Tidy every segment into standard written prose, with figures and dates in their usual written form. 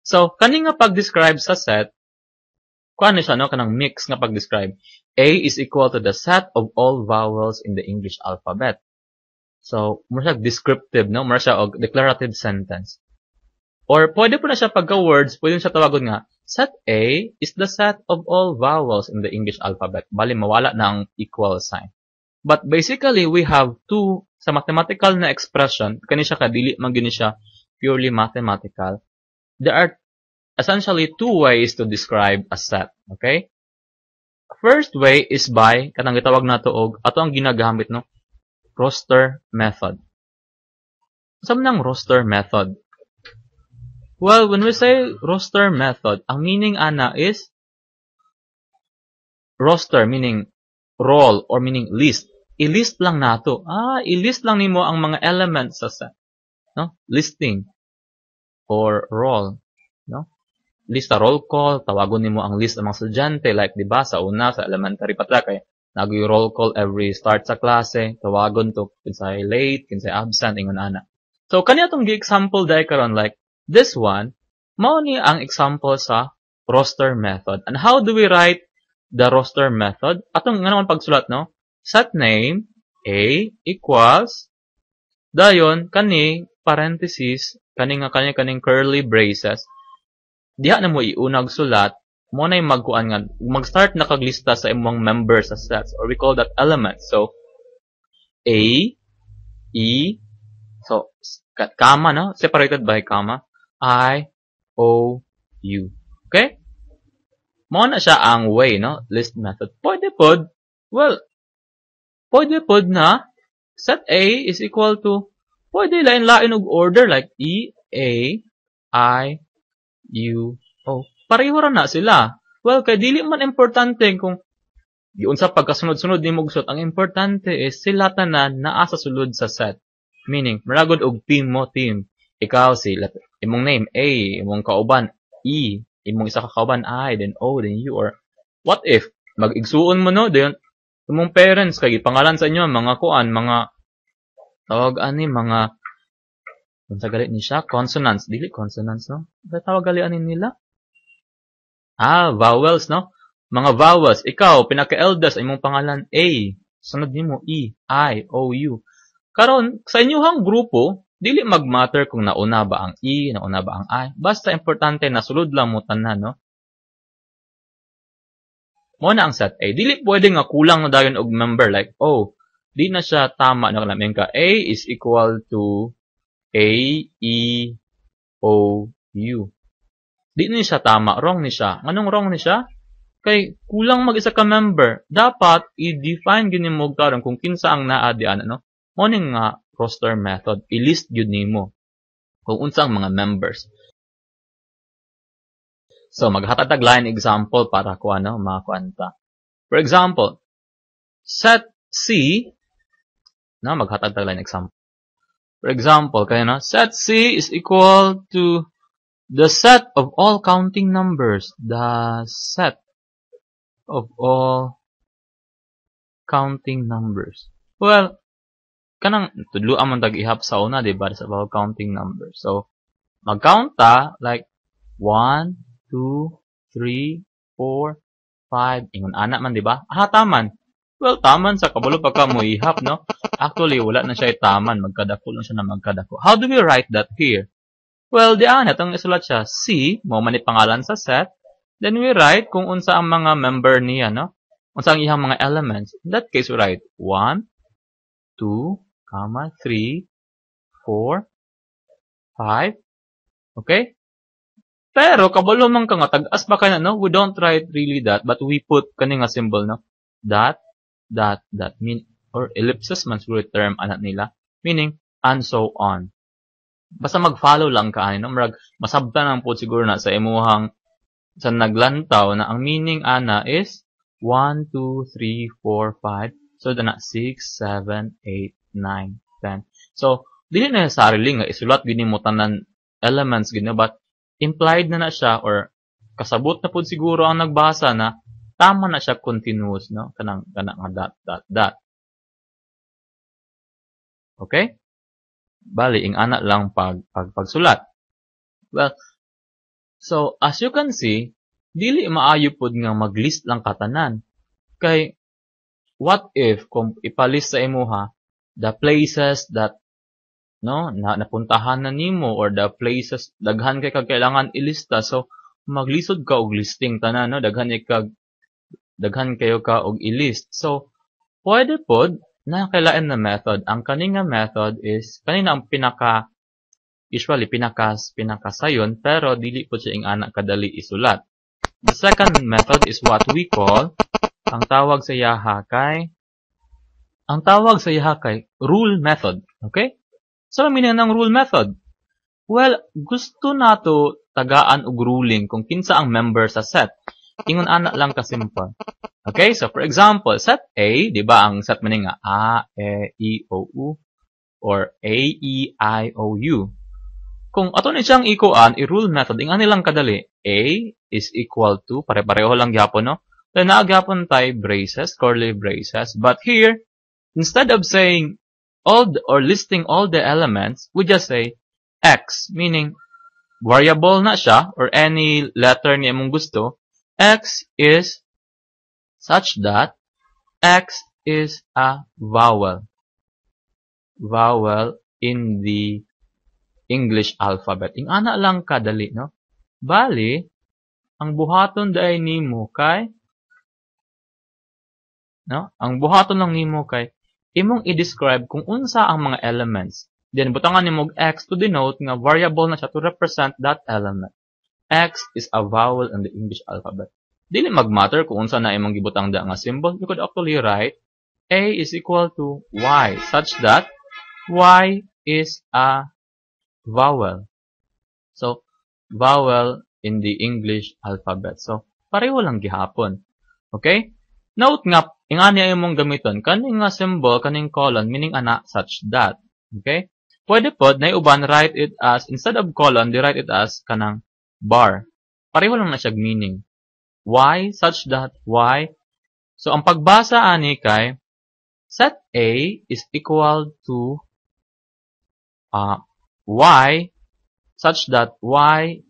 So, kani nga pag-describe sa set, kuan siya, no? Kanang mix nga pag-describe. A is equal to the set of all vowels in the English alphabet. So, mura siya descriptive, no? Mura siya og declarative sentence. Or, pwede po na siya pagka-words, pwede siya tawagon nga, set A is the set of all vowels in the English alphabet. Bali, mawala na ang equal sign. But basically, we have two, sa mathematical na expression, kani siya kadili, magini siya purely mathematical. There are essentially two ways to describe a set. Okay? First way is by, kanang gitawag nato og, ato ang ginagamit, no? Roster method. Saan ng roster method? Well, when we say roster method, ang meaning ana is roster, meaning roll, or meaning list. I-list lang nato. I-list lang nimo ang mga elements sa set. No? Listing. Or roll. No? List sa roll call, tawagon nimo ang list ng mga estudyante. Like, di ba, sa una, sa elementary patra, kay nag roll call every start sa klase. Tawagon to, kinsay late, kinsay absent, ingon ana. So, kanya itong example dahil karon, like, this one, mao ni ang example sa roster method. And how do we write the roster method? Atong nga naman pagsulat, no? Set name, A, equals, dayon, kani, parenthesis, kaning curly braces, diha na mo iunag sulat, mo na yung magkuan nga, mag-start na kaglista sa imong members sa sets, or we call that element. So, A, E, so, comma, no? Separated by comma, I, O, U. Okay? Mo na siya ang way, no? List method. Pwede pod, well, pwede pod na, set A is equal to, pwede lain-lain og order, like E, A, I, U, O. Pareho ra na sila. Well, kay dili man importante kung yun sa pagkasunod-sunod ni mugsuot. Ang importante is sila tanan naa sa sulod sa set. Meaning, maragod og team mo, team. Ikaw imong name A, imong kauban E, imong isa ka kauban I, then O, then U, or what if mag-igsuon mo, no? Dayon imong parents kay pangalan sa inyo mga kuan, mga tawag ani, mga unsa gali ni siya, consonants, dili consonants, no? Sa tawag gali ani nila? Vowels, no? Mga vowels. Ikaw pinaka-eldest imong pangalan A, sunod nimo E, I, O, U. Karon sa inyong grupo, dili mag-matter kung nauna ba ang E, nauna ba ang I. Basta importante na sulod lang mo tanan, no? Mo na ang set A. Dili pwede nga kulang na dayon og member, like, di na siya tama na kalamin ka. A is equal to A, E, O, U. Di na siya tama. Wrong ni siya. Anong wrong ni siya? Kay kulang mag-isa ka member. Dapat i-define gini mo karon kung kinsa ang naa dian, ano? Mo ning nga roster method. I-list gyud nimo kung unsa ang mga members. So, maghatag line example para ko makakuanta. For example, set C, maghatag line example. For example, set C is equal to the set of all counting numbers. The set of all counting numbers. Well, kanang tudloan man tag-ihap sa una, diba? Sa all counting numbers. So, mag-count ta, like, 1, 2, 3, 4, 5. Ingon anak man, diba? Taman. Well, taman sa kabalo pagka mo ihap, no? Actually, wala na siya taman. Magkadako lang siya na magkadako. How do we write that here? Well, itong isulat siya. C, mo man pangalan sa set. Then we write kung unsa ang mga member niya, no? Unsa ang ihang mga elements. In that case, we write 1, 2, 3, 4, 5. Okay? Pero, kabalo man ka nga, tag-as ba ka na, no? We don't write really that, but we put kaning nga symbol, no? That, mean, or ellipsis man siguro term, anak nila. Meaning, and so on. Basta mag-follow lang ka, no? Masabtan ang po siguro na sa imuhang, sa naglantaw, na ang meaning, ana, is 1, 2, 3, 4, 5. So, na 6, 7, 8, 9, 10. So, dili na sa sarili nga, isulat, gini mo tanan elements, gini, but, implied na siya or kasabot na po siguro ang nagbasa na tama na siya continuous, no? Kanang dot. Okay? Bali, ing ana lang pagsulat. Well, So, as you can see, dili maayo pod nga maglist lang katanan. Kay, what if, kung ipalist sa imuha, the places that, no, napuntahan na nimo, or the places, daghan kay kag kailangan ilista. So, maglisod ka og listing tanan, no? Daghan kayo ka og ilist. So, pwede pod, na kailain na method. Ang kaninga method is, kanina ang usually pinakasayon, pero dili po siya ing anak kadali isulat. The second method is what we call, ang tawag sa yaha kay rule method. Okay? So, meaning ng rule method? Well, gusto nato tagaan og ruling kung kinsa ang member sa set. Ingon anak lang ka simple. Okay? So, for example, set A, di ba ang set maning nga A, E, I, O, U, or A, E, I, O, U. Kung ato ni siyang ikuan, i-rule method, ang nilang kadali, A is equal to, pare-pareho lang gyapon, no? Then naagyapon tayo braces, curly braces. But here, instead of saying or listing all the elements, we just say X, meaning variable na siya, or any letter niya mong gusto. X is such that X is a vowel. Vowel in the English alphabet. Ing ana lang kadali, no? Bali, ang buhaton daay nimo kay, no? Ang buhaton lang nimo kay imong i-describe kung unsa ang mga elements. Then butangan nimo X to denote nga variable na siya to represent that element. X is a vowel in the English alphabet. Dili magmatter kung unsa na imong gibutang da nga symbol. You could actually write A is equal to Y such that Y is a vowel. So, vowel in the English alphabet. So, pareho lang gihapon. Okay? Note nga, ingani ay mong gamiton, kaning nga symbol, kaning colon, meaning ana, such that. Okay? Pwede pod, na uban, write it as, instead of colon, di write it as kanang bar. Pareho lang na siya meaning. Y, such that, Y. So, ang pagbasa ani kay, set A is equal to Y such that Y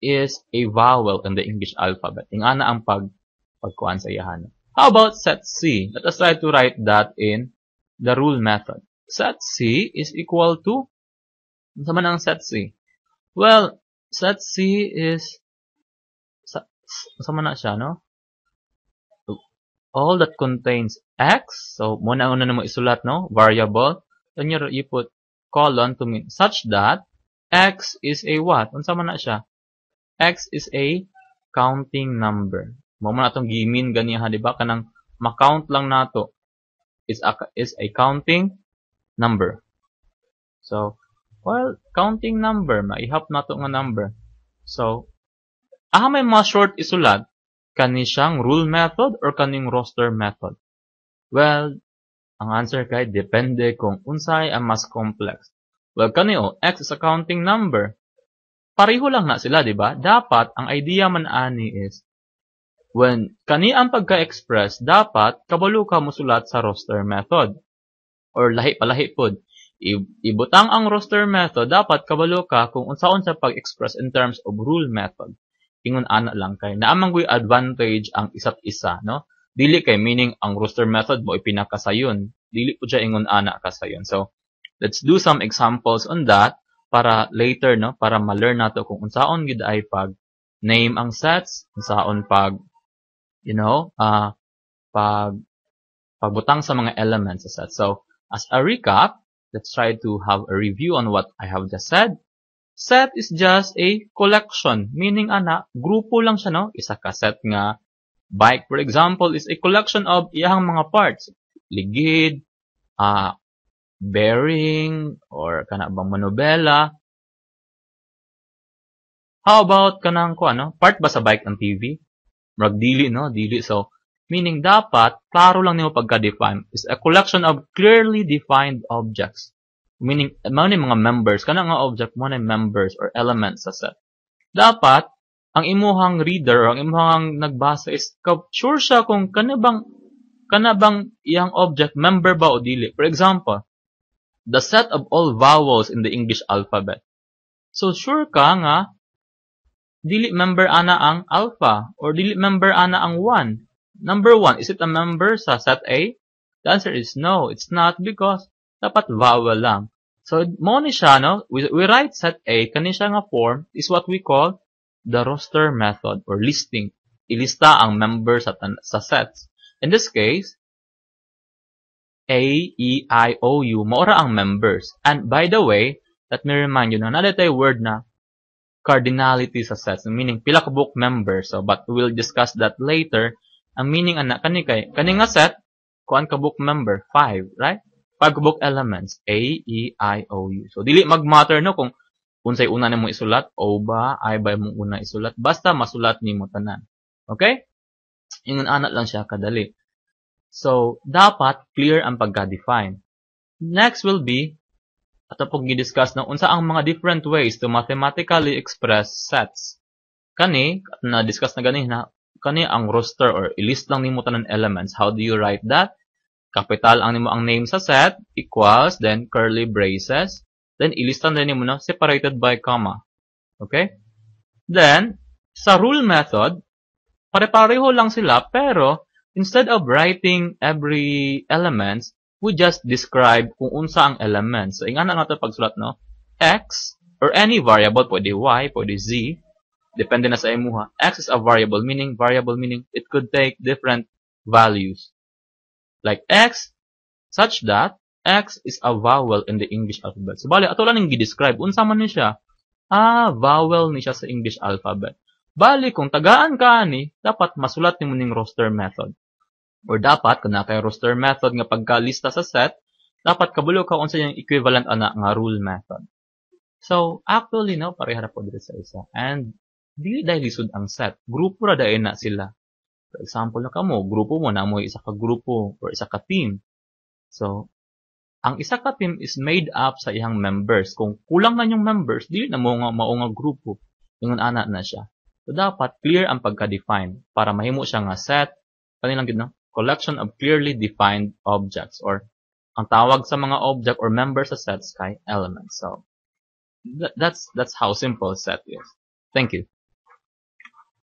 is a vowel in the English alphabet. Ingana ang pagkuan sa iyahan. How about set C? Let us try to write that in the rule method. Set C is equal to, ano man ang set C? Well, set C is, sama na siya, no? All that contains X. So, muna na mo isulat, no? Variable. Then you put colon to mean such that X is a what? Unsa man na siya? X is a counting number. Mo man atong gimin ganiya, di ba? Kanang ma-count lang nato is a counting number. So, well, counting number, maihap nato nga number. So, may mga short isulat, kani siyang rule method or kaning roster method? Well, ang answer kay depende kung unsay ang mas complex. Well, kaniyo, X is a counting number. Pareho lang na sila, di ba? Dapat, ang idea man ani is, when kani ang pagka-express, dapat kabalo ka musulat sa roster method. Or lahi pod. Ibutang ang roster method, dapat kabalo ka kung unsaon sa pag-express in terms of rule method. Ingon ana lang kay naamang advantage ang isa't isa, no? Dili kay meaning ang roster method mo ipinakasayon. Dili po siya ingon ana kasayon. So, let's do some examples on that para later, no, para ma-learn nato kung unsaon gid ay pag name ang sets, unsaon pag pagbutang sa mga elements sa set. So, as a recap, let's try to have a review on what I have just said. Set is just a collection, meaning ana, grupo lang siya, no? Isa ka set nga bike, for example, is a collection of iyang mga parts. Ligid, bearing, or kana bang manobela. How about kanang part ba sa bike ang TV? Murag dili, no? Dili. So, meaning dapat, klaro lang nimo pagka-define. Is a collection of clearly defined objects. Meaning, mga members. Kanang nga object mo na members or elements sa set. Dapat, ang imuhang reader, ang imuhang nagbasa is sure siya kung kana bang iyang object member ba o dili. For example, the set of all vowels in the English alphabet. So sure ka nga dili member ana ang alpha or dili member ana ang 1. Number 1, is it a member sa set A? The answer is no, it's not because dapat vowel lang. So, mo ni siya, no? We write set A, kani siya nga form is what we call the roster method or listing. Ilista ang member sa sets. In this case, A, E, I, O, U, maura ang members. And by the way, let me remind you na nadatay word na cardinality sa sets, meaning pila ka book members. So, but we'll discuss that later. Ang meaning ana kani nga set, kuan ka book member 5, right? 5 ka book elements, A, E, I, O, U. So dili mag-matter no kung unsay una nimo isulat, O ba, I ba mo una isulat, basta masulat nimo tanan. Okay? Ingon ana lang siya kadali. So dapat clear ang pagka-define. Next will be ato pog gi-discuss na unsa ang mga different ways to mathematically express sets. Kani na discuss na gani na kani ang roster or i-list lang nimo tanan elements. How do you write that? Capital ang nimo ang name sa set, equals, then curly braces, then ilistan din nimo na separated by comma. Okay? Then, sa rule method, pare-pareho lang sila, pero instead of writing every elements, we just describe kung unsa ang elements. So, ingana nato pagsulat, no? X, or any variable, pwede Y, pwede Z, depende na sa imuha. X is a variable meaning it could take different values. Like X, such that X is a vowel in the English alphabet. So, bali, ato lang yung gi-describe. Unsa man ni siya? Vowel ni siya sa English alphabet. Bali, kung tagaan ka ni, dapat masulat ni mo ning roster method. Or dapat, kung nakay roster method nga pagkalista sa set, dapat kabulo ka unsa yung equivalent ana nga rule method. So, actually, no, pareha na po dito sa isa. And, dili dahil lisod ang set. Grupo ra dahil na sila. For example, na kamo, grupo mo na mo isa ka grupo or isa ka team. So, ang isa ka team is made up sa iyang members. Kung kulang na yung members, dili na mo nga maunga grupo. Yung ana na siya. So, dapat clear ang pagka-define para mahimo siya nga set, kanilang no? Collection of clearly defined objects or ang tawag sa mga object or members sa sets kay elements. So, that's how simple set is. Thank you.